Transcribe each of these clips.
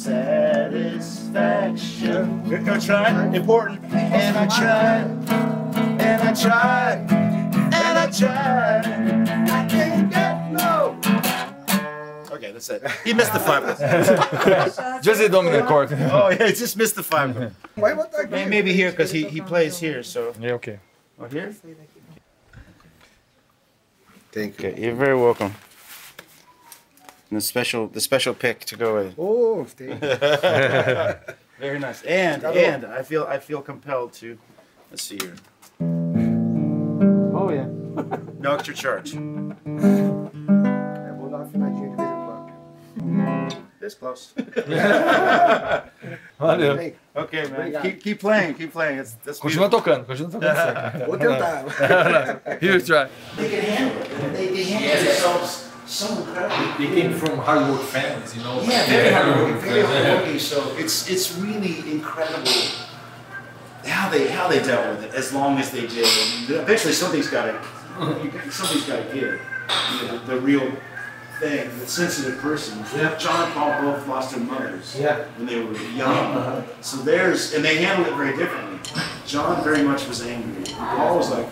satisfaction. I try, important. And I try, and I try, and I try. I can't get no. Okay, that's it. He missed the 5. Just a dominant chord. Oh yeah, he just missed the 5. Maybe here because he plays here. So Yeah, okay. oh, here. Thank you. Okay, you're very welcome. And the special pick to go with. Oh, thank you. Very nice. And I feel compelled to. Let's see here. Oh, yeah. No extra charge. Eu vou dar uma afinadinha de vez em quando. This close. Valeu. Okay, man. Keep playing. That's Continua tocando sempre. Vou tentar. You try. They can handle it. They handle themselves so incredibly. They came from hard work families, you know? Yeah, very hardworking. So it's really incredible how they dealt with it as long as they did. And eventually, somebody's got to give. You know, the real thing, the sensitive person. Yeah. John and Paul both lost their mothers when they were young. So and they handled it very differently. John very much was angry. Paul was like.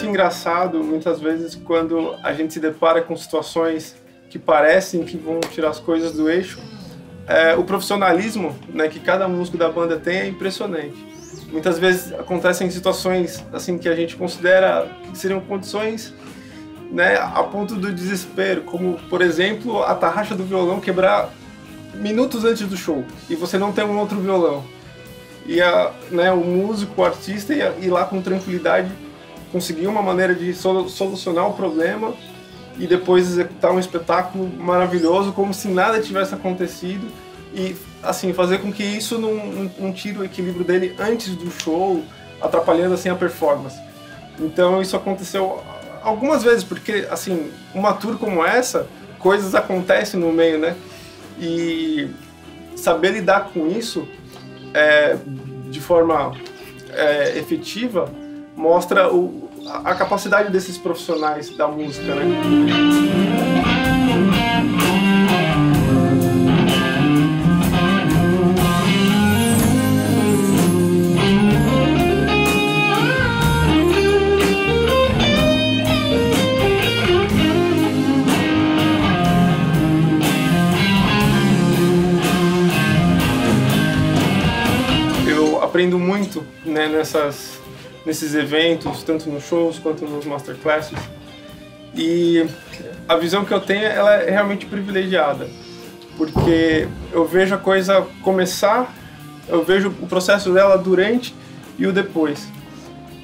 Engraçado muitas vezes quando a gente se depara com situações que parecem que vão tirar as coisas do eixo. O profissionalismo, né, que cada músico da banda tem é impressionante. Muitas vezes acontecem situações assim que a gente considera que seriam condições, né, a ponto do desespero, como por exemplo a tarraxa do violão quebrar minutos antes do show e você não tem um outro violão. E o músico, o artista ir lá com tranquilidade conseguir uma maneira de solucionar o problema e depois executar um espetáculo maravilhoso como se nada tivesse acontecido e assim fazer com que isso não tire o equilíbrio dele antes do show, atrapalhando assim a performance. Então isso aconteceu algumas vezes, porque assim, uma tour como essa, coisas acontecem no meio, né? E saber lidar com isso de forma efetiva mostra a capacidade desses profissionais da música, né? Eu aprendo muito, né, nesses eventos, tanto nos shows quanto nos masterclasses. E a visão que eu tenho, ela é realmente privilegiada, porque eu vejo a coisa começar, eu vejo o processo dela durante e o depois.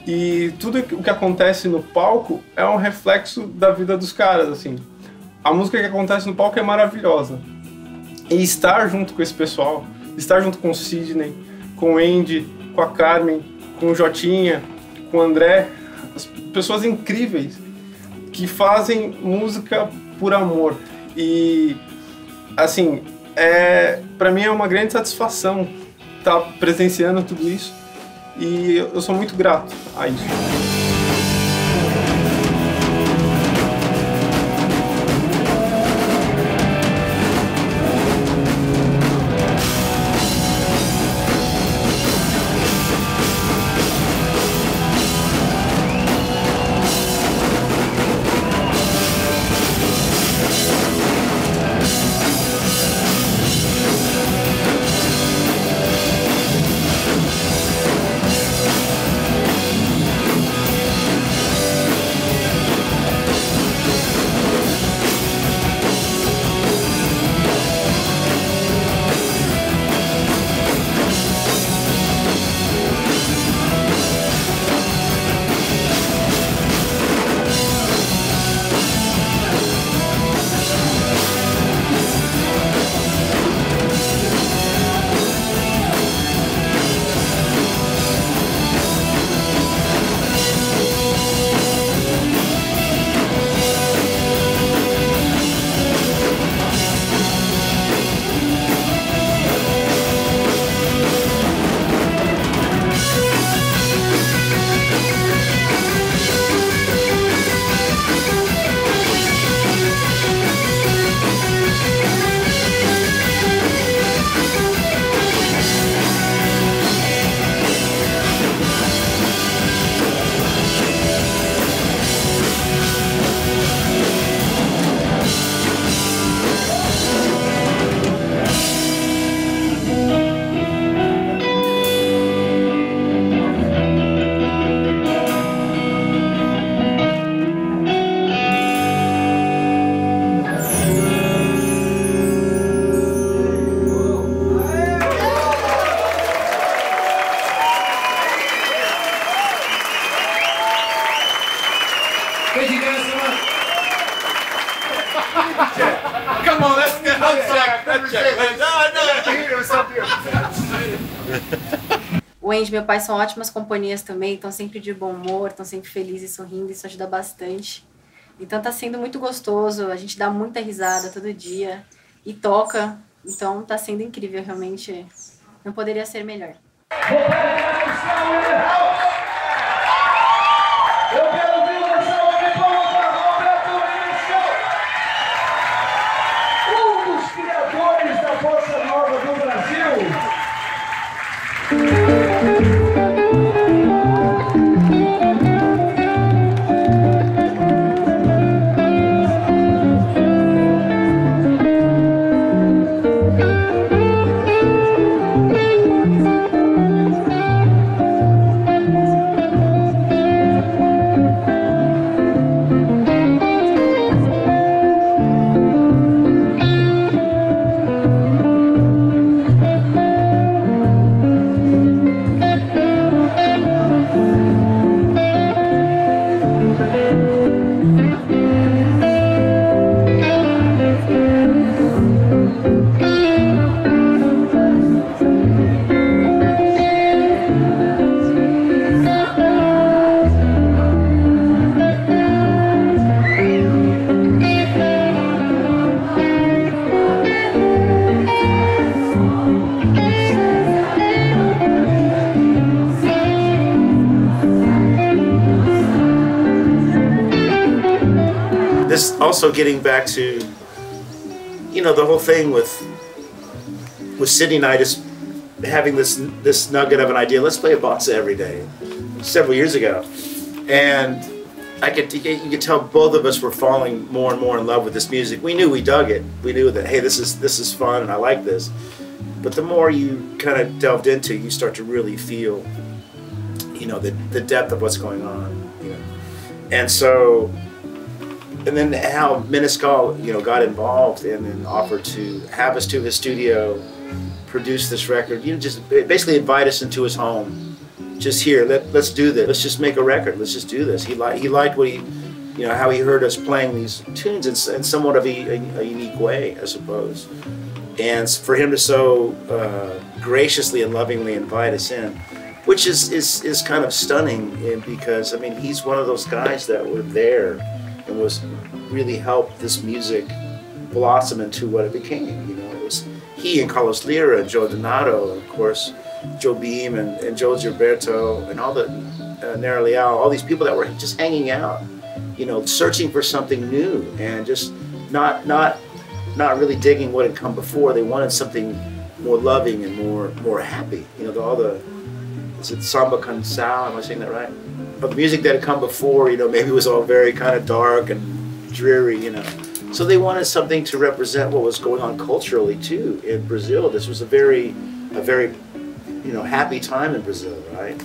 E tudo o que acontece no palco é um reflexo da vida dos caras, assim. A música que acontece no palco é maravilhosa. E estar junto com esse pessoal, estar junto com o Sydnei, com o Andy, com a Carmen, com o Jotinha, com o André, as pessoas incríveis que fazem música por amor. E, assim, pra mim é uma grande satisfação estar presenciando tudo isso e eu sou muito grato a isso. mãe e de meu pai são ótimas companhias também, estão sempre de bom humor, estão sempre felizes e sorrindo, isso ajuda bastante. Então tá sendo muito gostoso, a gente dá muita risada todo dia e toca, então tá sendo incrível, realmente não poderia ser melhor. Bossa Nova do Brasil. Also getting back to, you know, the whole thing with Sydney and I just having this nugget of an idea. Let's play a bossa every day. Several years ago, and you could tell both of us were falling more and more in love with this music. We knew we dug it. We knew that, hey, this is fun and I like this. But the more you kind of delved into, you start to really feel, you know, the depth of what's going on. You know, and so. And then how Menescal, you know, got involved and then offered to have us to his studio, produce this record. You know, just basically invite us into his home. Just here, let's do this. Let's just make a record. Let's just do this. He liked what you know, how he heard us playing these tunes in somewhat of a unique way, I suppose. And for him to so graciously and lovingly invite us in, which is kind of stunning, because I mean, he's one of those guys that were there and was really helped this music blossom into what it became. You know, it was he and Carlos Lira and Joe Donato, and of course Joe Beam and Joe Gilberto and all the Nera Leal, all these people that were just hanging out, you know, searching for something new and just not really digging what had come before. They wanted something more loving and more happy. You know, is it Samba Cansao? Am I saying that right? But the music that had come before, you know, maybe was all very kind of dark and dreary, you know. So they wanted something to represent what was going on culturally too in Brazil. This was a very, you know, happy time in Brazil, right?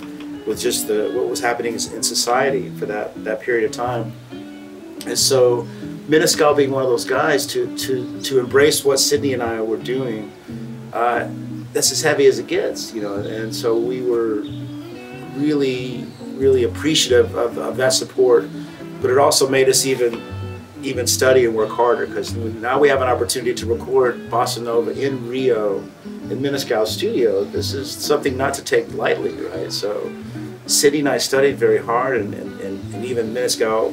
With just what was happening in society for that period of time. And so Menescal being one of those guys to embrace what Sydney and I were doing, that's as heavy as it gets, you know. And so we were really appreciative of that support, but it also made us even study and work harder, because now we have an opportunity to record Bossa Nova in Rio in Menescal's studio. This is something not to take lightly, right? So Sydney and I studied very hard, and even Menescal,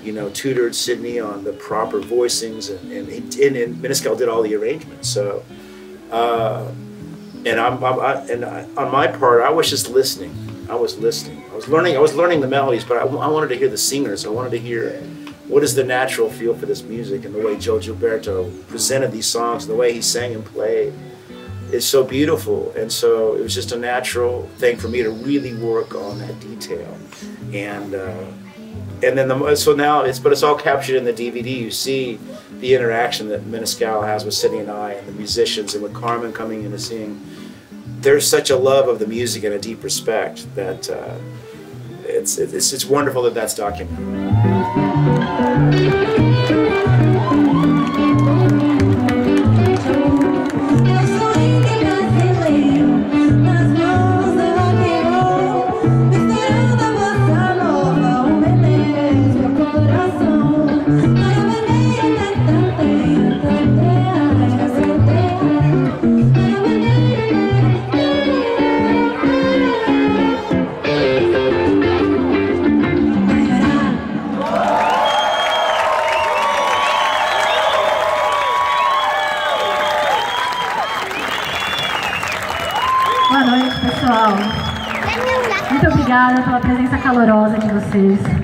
you know, tutored Sydney on the proper voicings, and Menescal did all the arrangements. So and on my part, I was just listening. I was listening. I was learning the melodies, but I wanted to hear the singers. I wanted to hear what is the natural feel for this music, and the way Joe Gilberto presented these songs, and the way he sang and played is so beautiful. And so it was just a natural thing for me to really work on that detail. And then so now it's all captured in the DVD. You see the interaction that Menescal has with Sydney and I, and the musicians, and with Carmen coming in and singing. There's such a love of the music and a deep respect that it's wonderful that that's documented. pessoal. Muito obrigada pela presença calorosa de vocês.